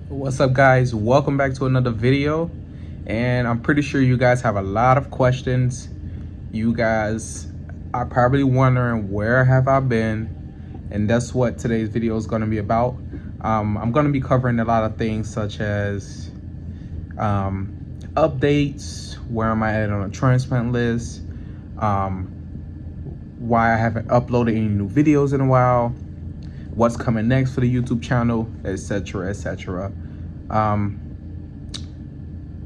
What's up, guys? Welcome back to another video, and I'm pretty sure you guys have a lot of questions. You guys are probably wondering, where have I been? And that's what today's video is going to be about. I'm going to be covering a lot of things, such as updates, where am I at on a transplant list, why I haven't uploaded any new videos in a while, what's coming next for the YouTube channel, etc., etc.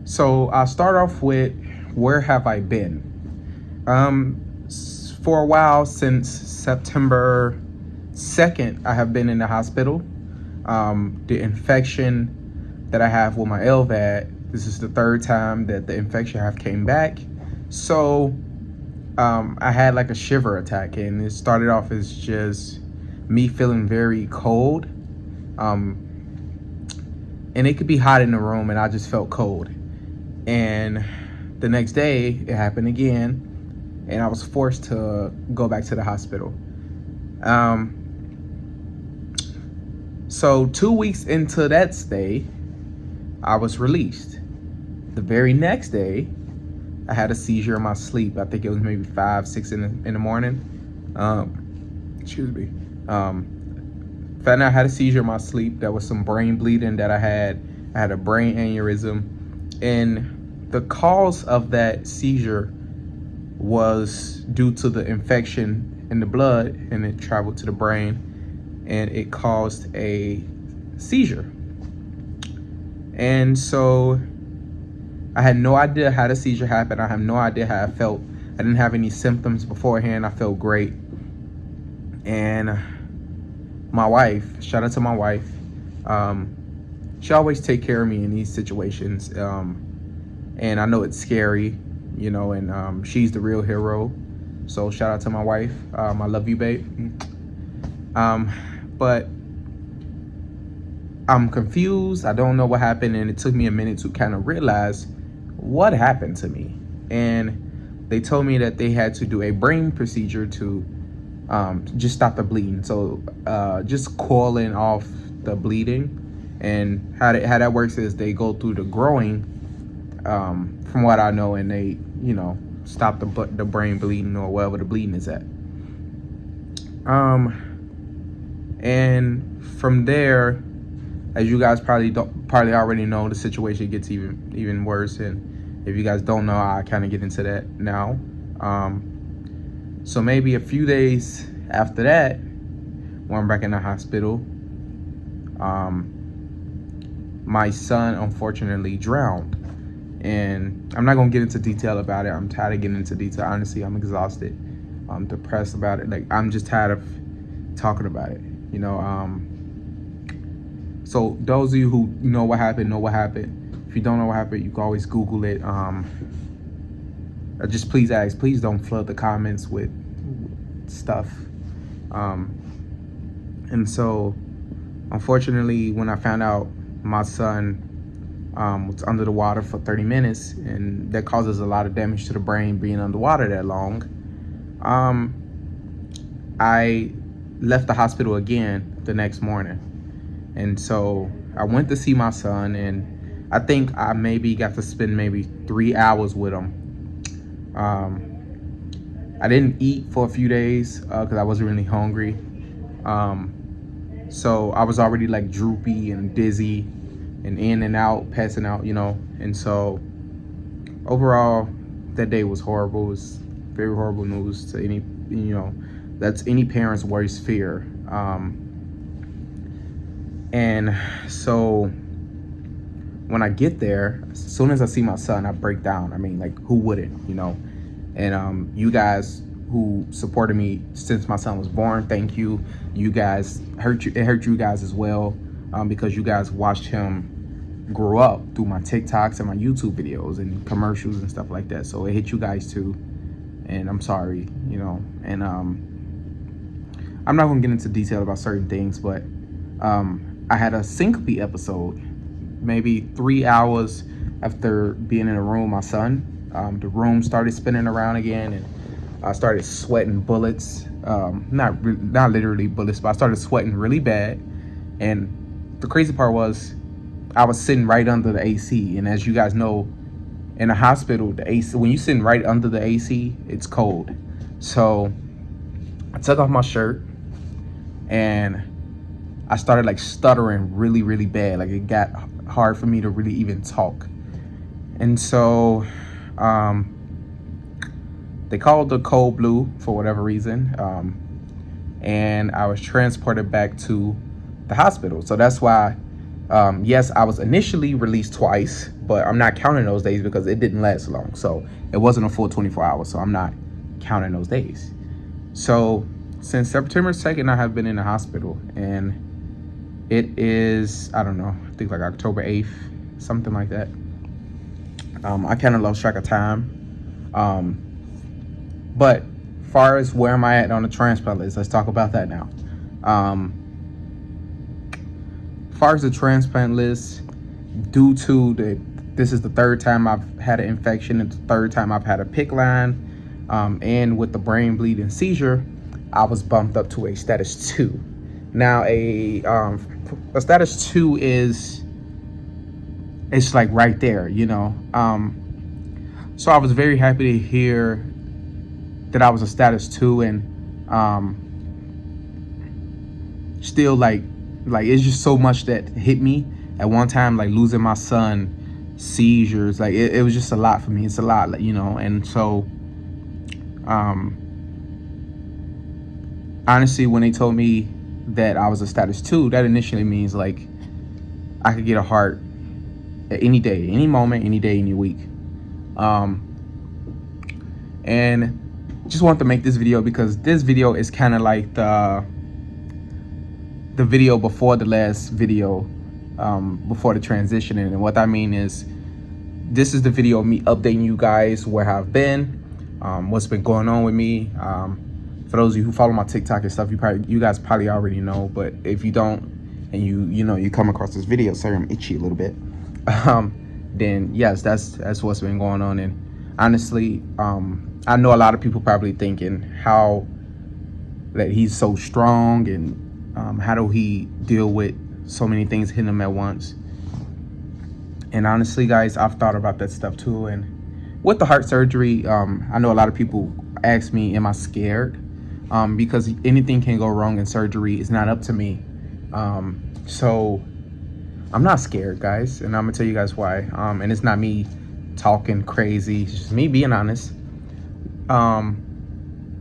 So I'll start off with, where have I been? For a while, since September 2nd, I have been in the hospital. The infection that I have with my LVAD, this is the third time that the infection have came back. So I had like a shiver attack, and it started off as just me feeling very cold, and it could be hot in the room, and I just felt cold. And the next day it happened again, and I was forced to go back to the hospital. So 2 weeks into that stay, I was released. The very next day, I had a seizure in my sleep. I think it was maybe 5, 6 in the morning. Excuse me. Found out I had a seizure in my sleep. There was some brain bleeding that I had. I had a brain aneurysm, and the cause of that seizure was due to the infection in the blood, and it traveled to the brain, and it caused a seizure. And so I had no idea how the seizure happened. I have no idea how I felt. I didn't have any symptoms beforehand. I felt great. And my wife, shout out to my wife, she always take care of me in these situations. And I know it's scary, you know, and she's the real hero. So shout out to my wife. I love you, babe. But I'm confused. I don't know what happened, and it took me a minute to kind of realize what happened to me. And they told me that they had to do a brain procedure to just stop the bleeding. So just coiling off the bleeding. And how that works is they go through the growing, from what I know, and they, you know, stop the brain bleeding, or wherever the bleeding is at. And from there, as you guys probably already know, the situation gets even worse. And if you guys don't know, I kind of get into that now. So maybe a few days after that, when I'm back in the hospital, my son unfortunately drowned. And I'm not gonna get into detail about it. I'm tired of getting into detail. Honestly, I'm exhausted. I'm depressed about it. Like, I'm just tired of talking about it, you know. So those of you who know what happened, know what happened. If you don't know what happened, you can always Google it. Just please don't flood the comments with stuff. And so, unfortunately, when I found out my son was under the water for 30 minutes, and that causes a lot of damage to the brain being underwater that long, I left the hospital again the next morning. And so I went to see my son, and I think I maybe got to spend maybe 3 hours with him. I didn't eat for a few days because I wasn't really hungry. So I was already like droopy and dizzy and in and out, passing out, you know. And so overall, that day was horrible. It was very horrible news to any, you know, that's any parent's worst fear. And so when I get there, as soon as I see my son, I break down. I mean, like, who wouldn't, you know? And you guys who supported me since my son was born, thank you. You guys it hurt you guys as well, because you guys watched him grow up through my TikToks and my YouTube videos and commercials and stuff like that. So it hit you guys too, and I'm sorry, you know. And I'm not gonna get into detail about certain things, but I had a syncope episode maybe 3 hours after being in a room with my son. The room started spinning around again, and I started sweating bullets. Not literally bullets, but I started sweating really bad. And the crazy part was, I was sitting right under the AC, and as you guys know, in a hospital, the AC, when you're sitting right under the AC, it's cold. So I took off my shirt and I started like stuttering really, really bad. Like it got hard for me to really even talk. And so they called the cold blue for whatever reason. And I was transported back to the hospital. So that's why, yes, I was initially released twice, but I'm not counting those days because it didn't last long. So it wasn't a full 24 hours. So I'm not counting those days. So since September 2nd, I have been in the hospital, and it is, I don't know, I think like October 8th, something like that. I kind of lost track of time. But far as where am I at on the transplant list, let's talk about that now. Far as the transplant list, due to this is the third time I've had an infection, and the third time I've had a PICC line, and with the brain bleed and seizure, I was bumped up to a status 2. Now a status 2 is, it's like right there, you know. So I was very happy to hear that I was a status 2, and still like it's just so much that hit me at one time, like losing my son, seizures, like it was just a lot for me. It's a lot, you know. And so honestly, when they told me that I was a status 2, that initially means like I could get a heart at any day, any moment, any day, any week. And just wanted to make this video because this video is kind of like the video before the last video, before the transition. And what I mean is, this is the video of me updating you guys where I've been, what's been going on with me. For those of you who follow my TikTok and stuff, you guys probably already know, but if you don't, and you come across this video, sorry, I'm itchy a little bit, then yes, that's what's been going on. And honestly, I know a lot of people probably thinking how that he's so strong, and how do he deal with so many things hitting him at once. And honestly, guys, I've thought about that stuff too. And with the heart surgery, I know a lot of people ask me, am I scared? Because anything can go wrong in surgery. It's not up to me. So I'm not scared, guys, and I'm gonna tell you guys why. And it's not me talking crazy, it's just me being honest.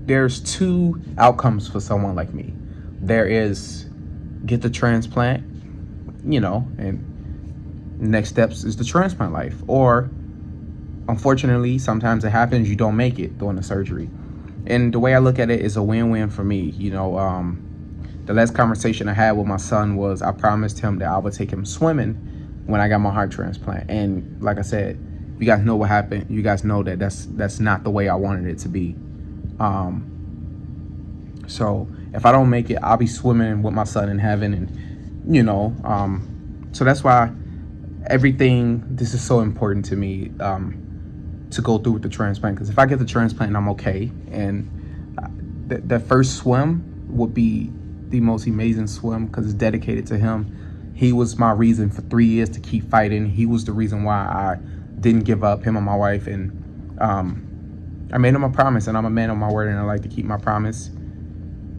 There's two outcomes for someone like me. There is get the transplant, you know, and next steps is the transplant life. Or unfortunately, sometimes it happens, you don't make it during the surgery. And the way I look at it is a win-win for me. You know, the last conversation I had with my son was I promised him that I would take him swimming when I got my heart transplant. And like I said, you guys know what happened. You guys know that that's not the way I wanted it to be. So if I don't make it, I'll be swimming with my son in heaven. And you know, so that's why this is so important to me, to go through with the transplant. Because if I get the transplant, I'm okay. And that first swim would be the most amazing swim because it's dedicated to him. He was my reason for 3 years to keep fighting. He was the reason why I didn't give up, him and my wife. And I made him a promise, and I'm a man of my word, and I like to keep my promise.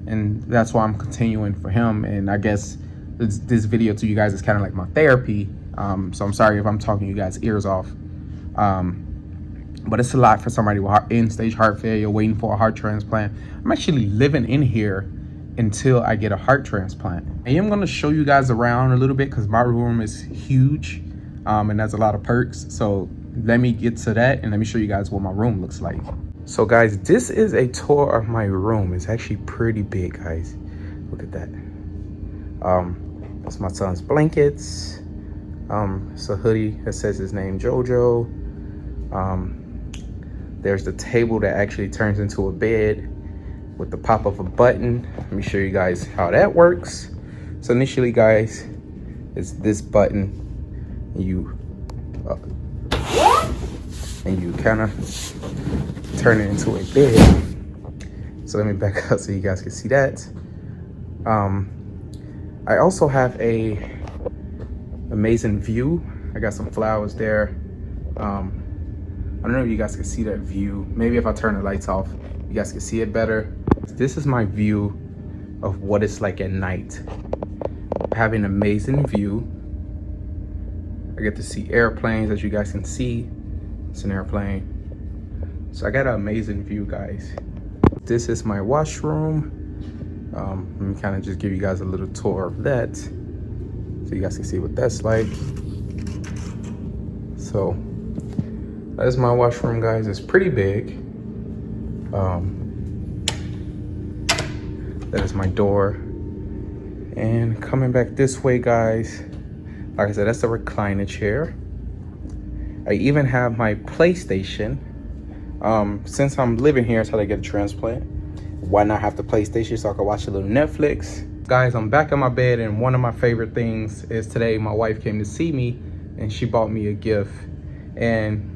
And that's why I'm continuing for him. And I guess this video to you guys is kind of like my therapy. So I'm sorry if I'm talking you guys' ears off. But it's a lot for somebody with end-stage heart failure, waiting for a heart transplant. I'm actually living in here until I get a heart transplant. I am going to show you guys around a little bit because my room is huge, and there's a lot of perks. So let me get to that, and let me show you guys what my room looks like. So guys, this is a tour of my room. It's actually pretty big, guys. Look at that. That's my son's blankets. It's a hoodie that says his name, Jojo. There's the table that actually turns into a bed with the pop of a button. Let me show you guys how that works. So initially, guys, it's this button, and you kind of turn it into a bed. So let me back up so you guys can see that. I also have a amazing view. I got some flowers there. I don't know if you guys can see that view. Maybe if I turn the lights off, you guys can see it better. This is my view of what it's like at night. I have an amazing view. I get to see airplanes, as you guys can see. It's an airplane. So I got an amazing view, guys. This is my washroom. Let me kind of just give you guys a little tour of that, so you guys can see what that's like. So that is my washroom, guys. It's pretty big. That is my door. And coming back this way, guys, like I said, that's the recliner chair. I even have my PlayStation. Since I'm living here until I get a transplant, why not have the PlayStation so I can watch a little Netflix? Guys, I'm back in my bed, and one of my favorite things is today my wife came to see me and she bought me a gift. And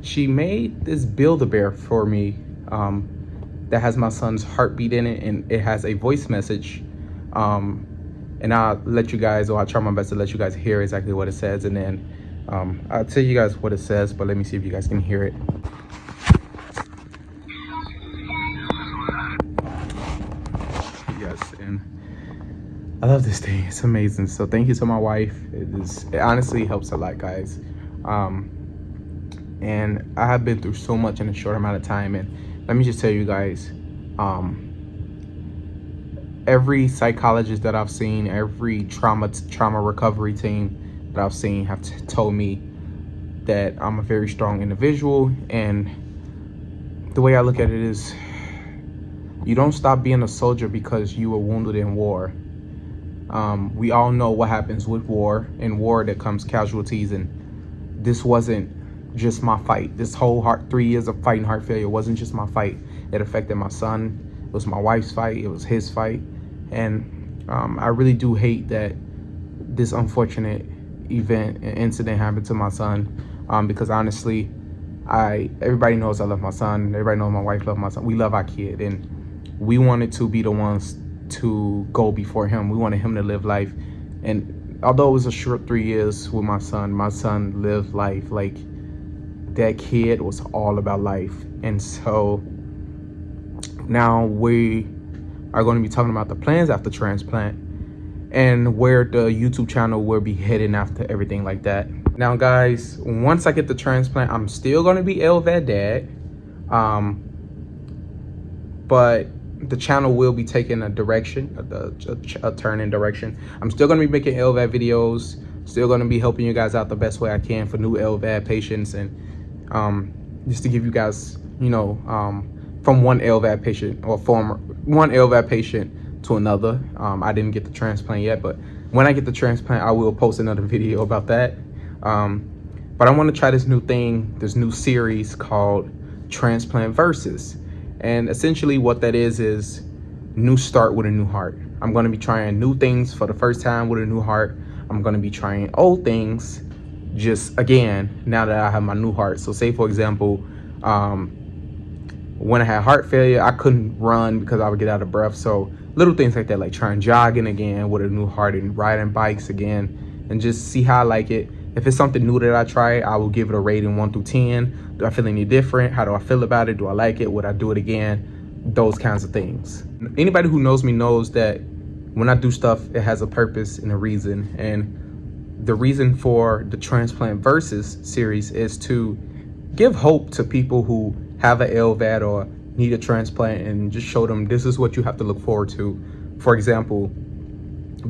she made this Build-A-Bear for me that has my son's heartbeat in it, and it has a voice message. And I'll let you guys, or I'll try my best to let you guys hear exactly what it says, and then I'll tell you guys what it says, but let me see if you guys can hear it. Yes, and I love this thing. It's amazing. So thank you to my wife. It honestly helps a lot, guys. And I have been through so much in a short amount of time, and let me just tell you guys, every psychologist that I've seen, every trauma recovery team that I've seen have told me that I'm a very strong individual. And the way I look at it is, you don't stop being a soldier because you were wounded in war. We all know what happens with war. In war, there comes casualties, and this wasn't just my fight. This whole 3 years of fighting heart failure wasn't just my fight. It affected my son. It was my wife's fight. It was his fight. And I really do hate that this unfortunate incident happened to my son, because honestly, everybody knows I love my son. Everybody knows my wife loves my son. We love our kid, and we wanted to be the ones to go before him. We wanted him to live life. And although it was a short 3 years with my son lived life. Like, that kid was all about life. And so now we are going to be talking about the plans after transplant and where the YouTube channel will be heading after everything like that. Now, guys, once I get the transplant, I'm still going to be LVAD dad. But the channel will be taking a direction, a turn in direction. I'm still going to be making LVAD videos, still going to be helping you guys out the best way I can for new LVAD patients, and just to give you guys, you know, from one LVAD patient or one LVAD patient to another. I didn't get the transplant yet, but when I get the transplant, I will post another video about that. But I want to try this new thing, this new series called Transplant Versus. And essentially what that is new start with a new heart. I'm going to be trying new things for the first time with a new heart. I'm going to be trying old things just again now that I have my new heart. So say, for example, when I had heart failure, I couldn't run because I would get out of breath. So little things like that, like trying jogging again with a new heart and riding bikes again, and just see how I like it. If it's something new that I try, I will give it a rating 1 through 10. Do I feel any different? How do I feel about it? Do I like it? Would I do it again? Those kinds of things. Anybody who knows me knows that when I do stuff, it has a purpose and a reason. And the reason for the Transplant Versus series is to give hope to people who have an LVAD or need a transplant, and just show them this is what you have to look forward to. For example,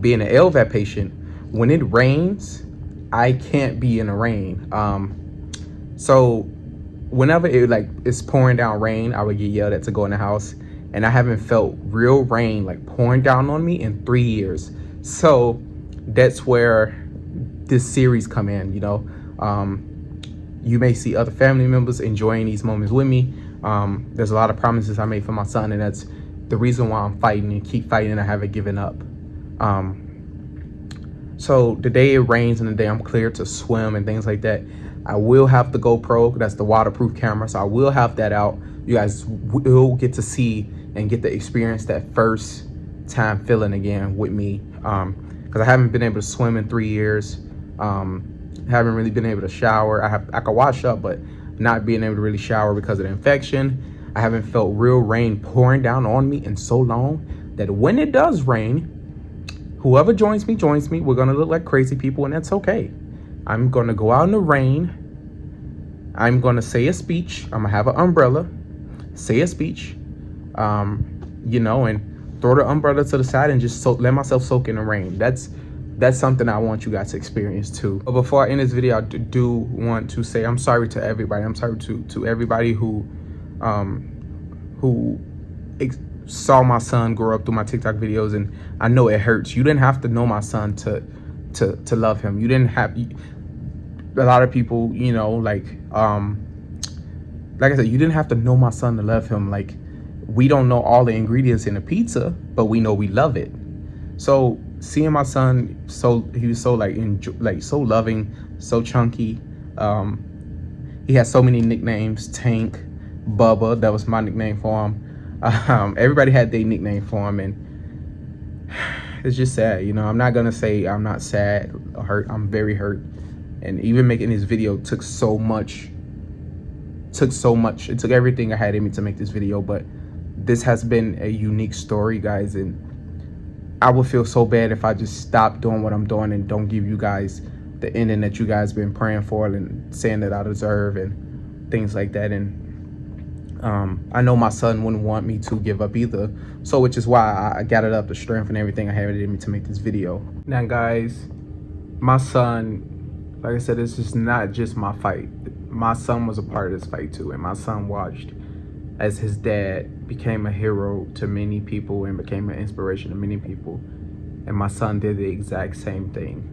being an LVAD patient, when it rains, I can't be in the rain. So whenever it's pouring down rain, I would get yelled at to go in the house, and I haven't felt real rain like pouring down on me in 3 years. So that's where this series come in. You know, you may see other family members enjoying these moments with me. There's a lot of promises I made for my son, and that's the reason why I'm fighting and keep fighting, and I haven't given up. So the day it rains and the day I'm cleared to swim and things like that, I will have the GoPro. That's the waterproof camera. So I will have that out. You guys will get to see and get to experience that first time feeling again with me. Because I haven't been able to swim in 3 years. Haven't really been able to shower. I could wash up, but not being able to really shower because of the infection. I haven't felt real rain pouring down on me in so long that when it does rain, whoever joins me, we're gonna look like crazy people, and that's okay. I'm gonna go out in the rain. I'm gonna say a speech. I'm gonna have an umbrella, say a speech, you know, and throw the umbrella to the side and just let myself soak in the rain. That's something I want you guys to experience too. But before I end this video, I do want to say I'm sorry to everybody. I'm sorry to everybody who saw my son grow up through my TikTok videos, and I know it hurts. You didn't have to know my son to love him. You didn't have. A lot of people, you know, like I said, you didn't have to know my son to love him. Like, we don't know all the ingredients in a pizza, but we know we love it. So seeing my son, he was so so loving, so chunky. He has so many nicknames. Tank, Bubba, that was my nickname for him. Everybody had their nickname for him, and it's just sad. You know, I'm not gonna say I'm not sad or hurt. I'm very hurt, and even making this video took so much. It took everything I had in me to make this video, but this has been a unique story, guys, and I would feel so bad if I just stopped doing what I'm doing and don't give you guys the ending that you guys been praying for and saying that I deserve and things like that. And I know my son wouldn't want me to give up either, so which is why I gathered up the strength and everything I had in me to make this video. Now, guys, my son, like I said, this is not just my fight. My son was a part of this fight too, and my son watched as his dad became a hero to many people and became an inspiration to many people, and my son did the exact same thing.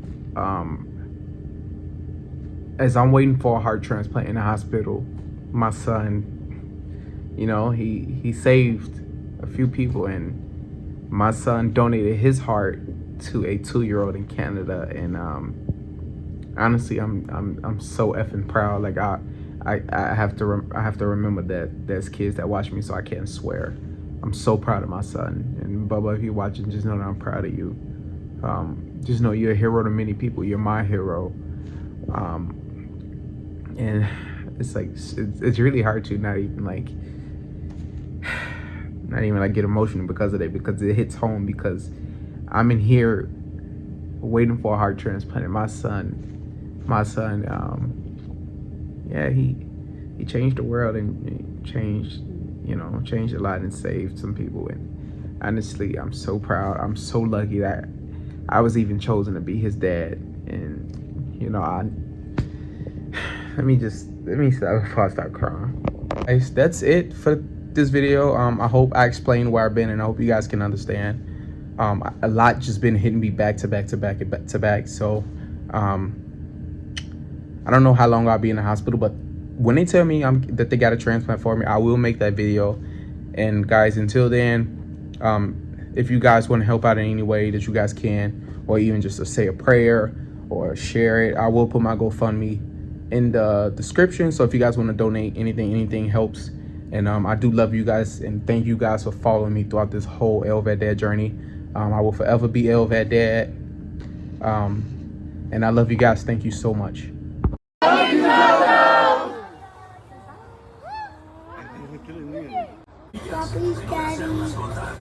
As I'm waiting for a heart transplant in the hospital, my son, you know, he saved a few people, and my son donated his heart to a 2-year-old in Canada, and honestly, I'm so effing proud. Like I have to remember that there's kids that watch me, so I can't swear. I'm so proud of my son. And Bubba, if you're watching, just know that I'm proud of you. Just know you're a hero to many people. You're my hero. And it's like it's really hard to not even get emotional because of it, because it hits home, because I'm in here waiting for a heart transplant, and my son, yeah, he changed the world and changed a lot and saved some people. And honestly, I'm so proud. I'm so lucky that I was even chosen to be his dad. And you know, let me stop before I start crying. Guys, that's it for this video. I hope I explained where I've been, and I hope you guys can understand. A lot just been hitting me back to back. So I don't know how long I'll be in the hospital, but when they tell me that they got a transplant for me, I will make that video. And guys, until then, if you guys want to help out in any way that you guys can, or even just to say a prayer or share it, I will put my GoFundMe in the description. So if you guys want to donate anything helps. And I do love you guys, and thank you guys for following me throughout this whole LVAD Dad journey. I will forever be LVAD Dad. And I love you guys. Thank you so much. Please, Daddy.